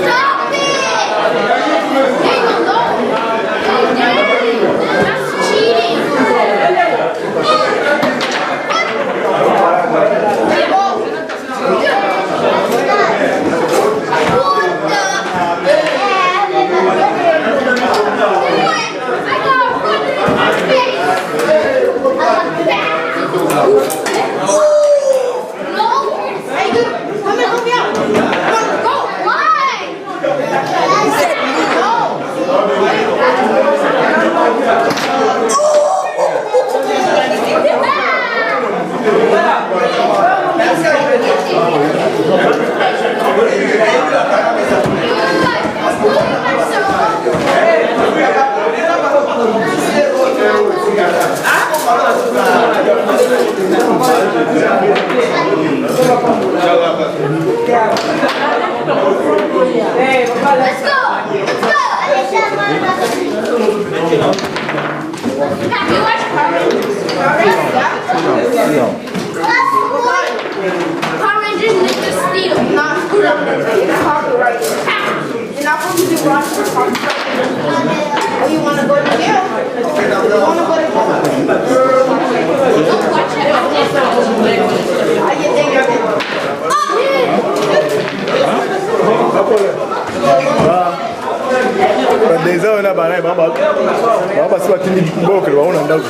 Stop it! That's cheating! Let's go! Have you watched Power Rangers? Power Rangers Ninja Steel. Not screwed up. Copyrighted. You're not supposed to be watching copyrighted. Oh, you want to go to jail? You want to go to jail? Don't watch it. I get there. Des heures, on a barré, on va passer à Tini Bok, on a un dago.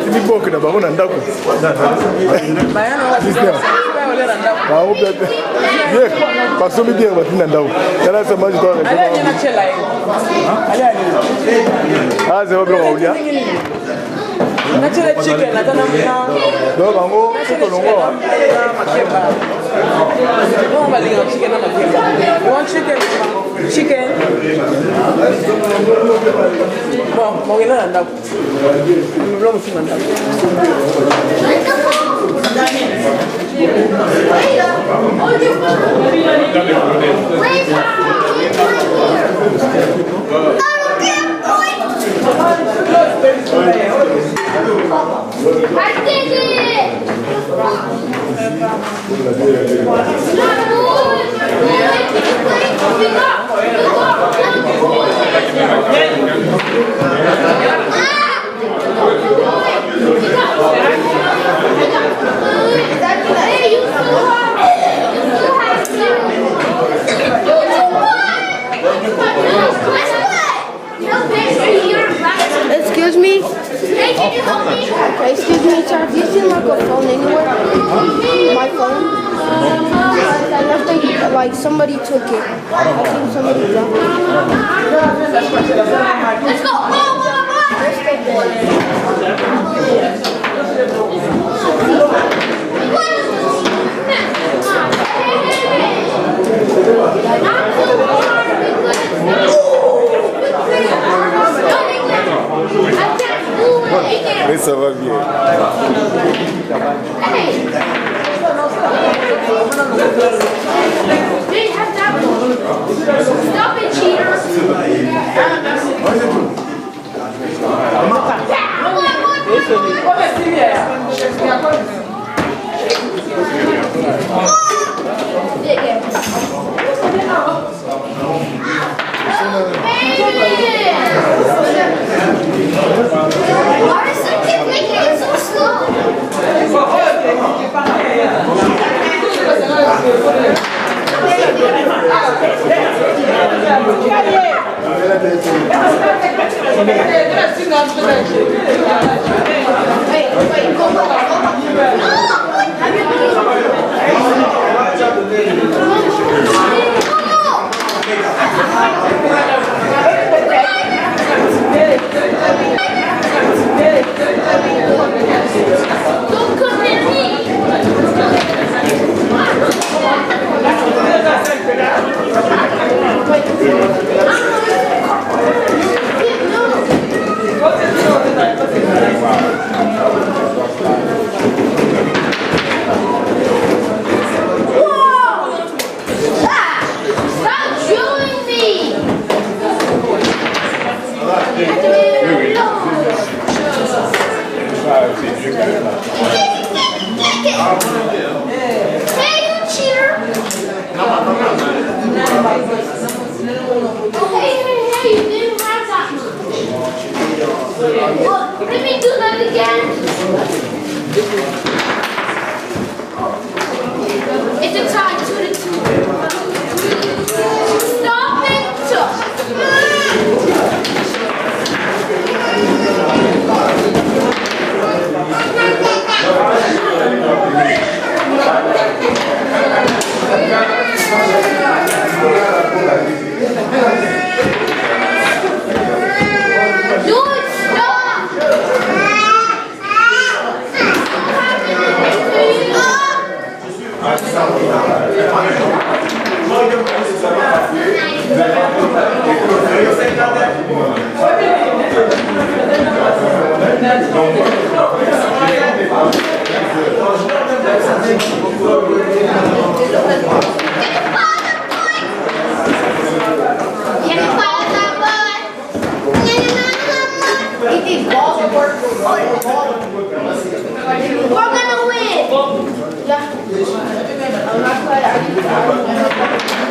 Tini Bok, on a un dago. Parce que bien, on va finir dago. Là, c'est moi, je dois rester. Ah, c'est pas bon, Olia. Natural chicken, I don't know. Donc, en gros, c'est que l'on voit. No, but you chicken, no, you want chicken? Chicken. Bon, bon, il a un dab. Nous l'avons aussi un dab. I did it! Excuse me? Hey, can you help me? Excuse me, sir. Have you seen like a phone anywhere? My phone? I left it, like somebody took it. I think somebody dropped it. Let's go! Mais ça va bien. Stop it, cheaters! Why is the kid making it so slow? Don't come near Stop drilling me! Hey, you cheater! Hey, you didn't have that. Look, let me do that again. It's a tie, 2-2. Stop it! Dude, stop! We're gonna win! Yeah.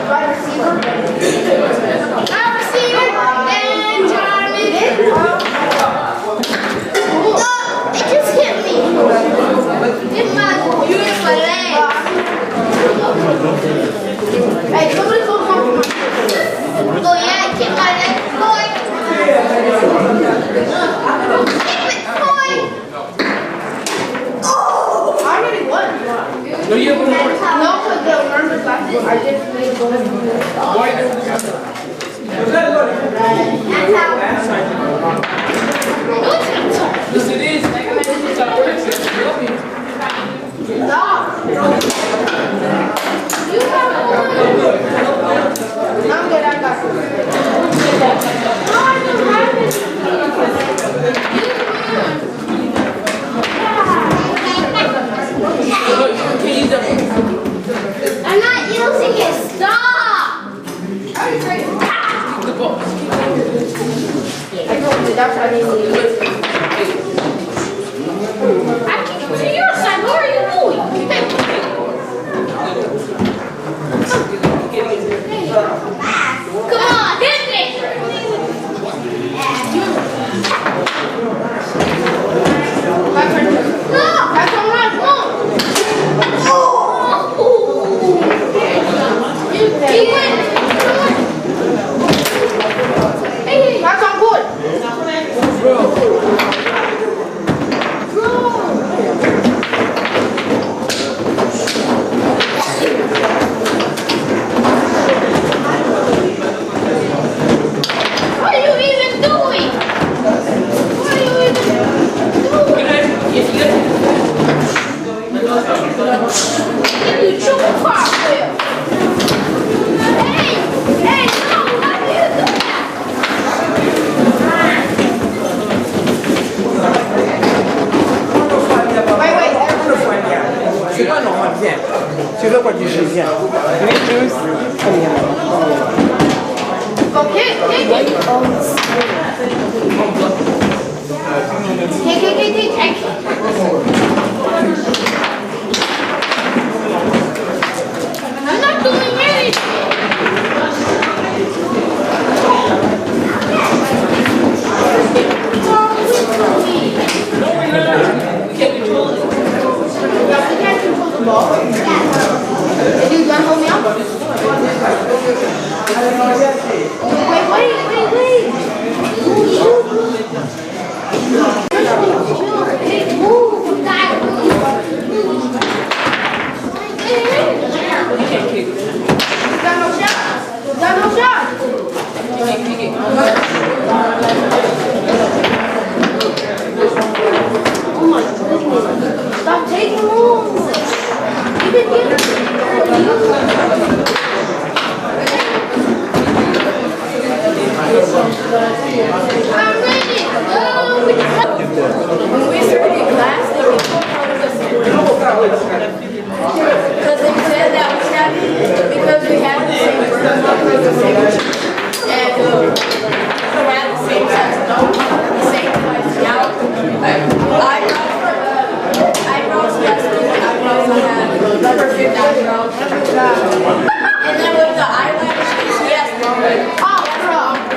Wide receiver. Wide receiver. And Jarman. No, it just hit me. Hit my leg. Hey, somebody go home. Oh yeah, it hit my leg. Boy. I already won. No, you haven't won. No, because the numbers last I just made it go ahead and do it. Why? Yes, it is. Stop. You have one. I'm good, I got you. No, I don't have it. I'm not using it. Stop. The ball. I told you that's why I didn't need it. I kicked it to your side. What are you doing? Come on, hit me. No, that's all right. Come on. He went. Hey, that's on good. What are you even doing? What are you even doing? You choke pop there. Hey, no, how do you do that? Wait. C'est pas normal, viens. Tu veux quoi du jeu, viens. Okay. Take. I'm not doing anything. We can't control the ball. Did you gonna hold me up? Wait. And then with the eyelashes, yes, oh, sure.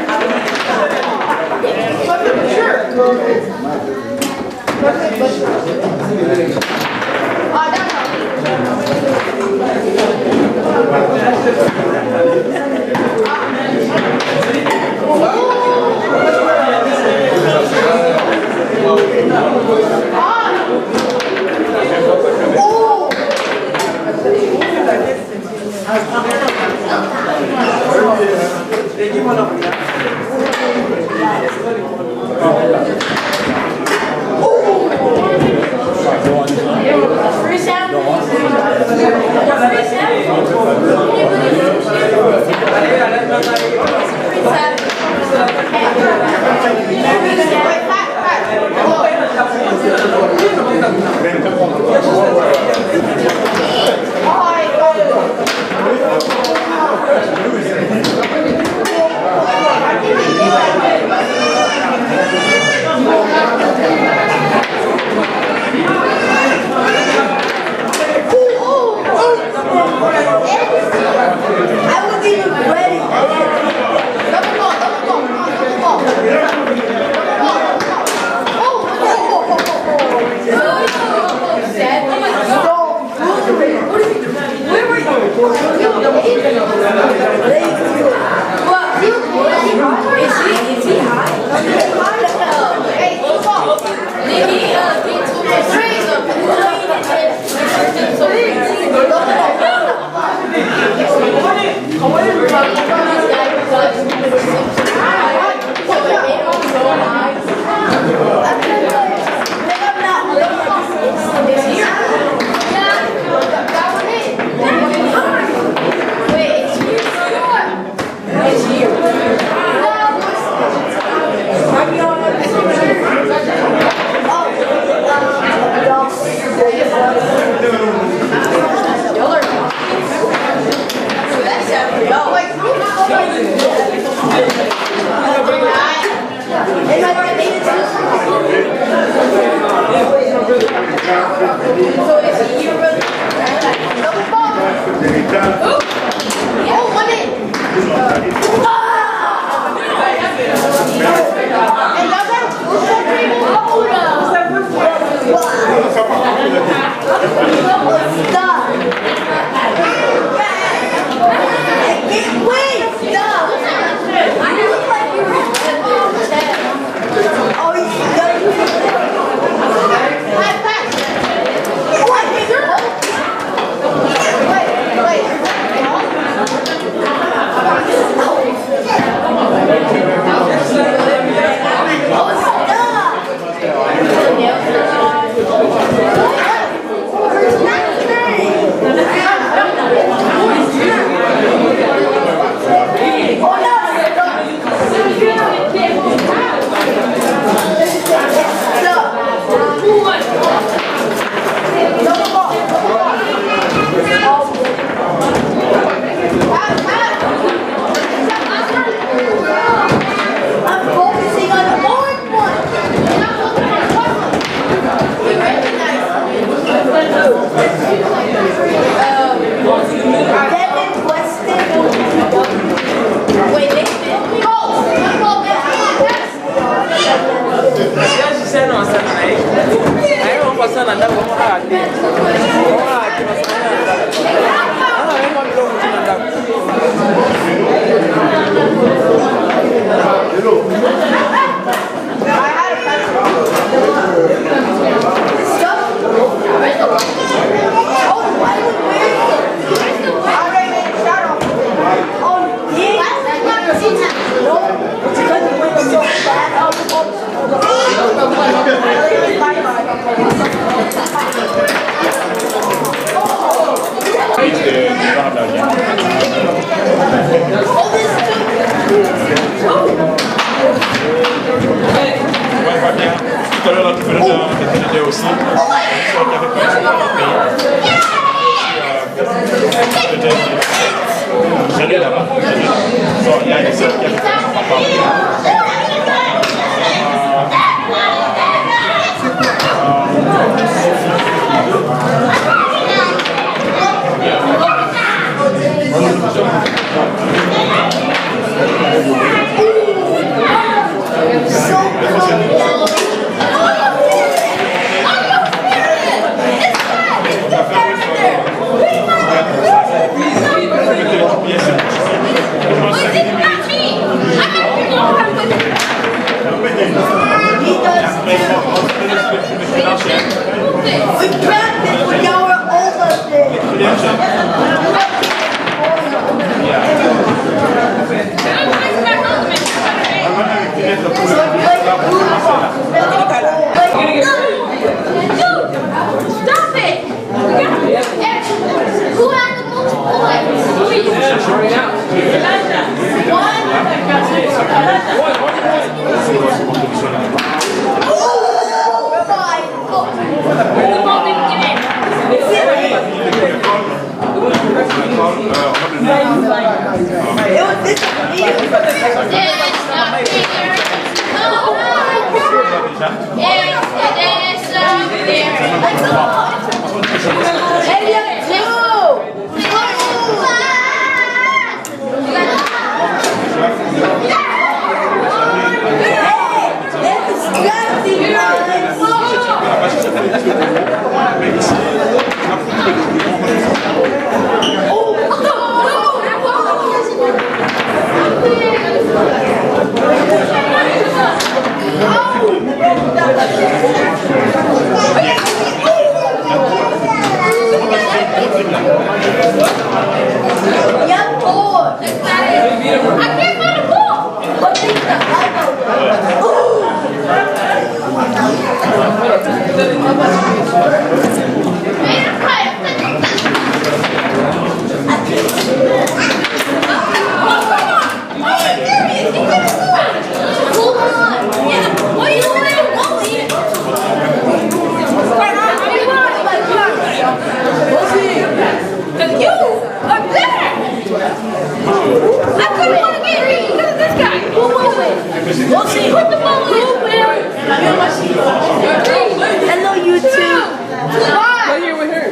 Stop it! Who had the most Hello, YouTube. Right here with her.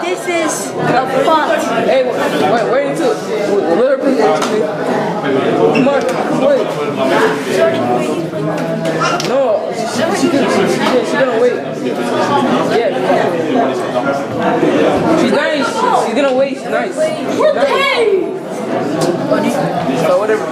This is a font. Hey, where you to? Let her present to me. Come on, wait. No, she gonna wait. Yeah. She's nice. She's gonna wait. She's nice. She's nice. So whatever.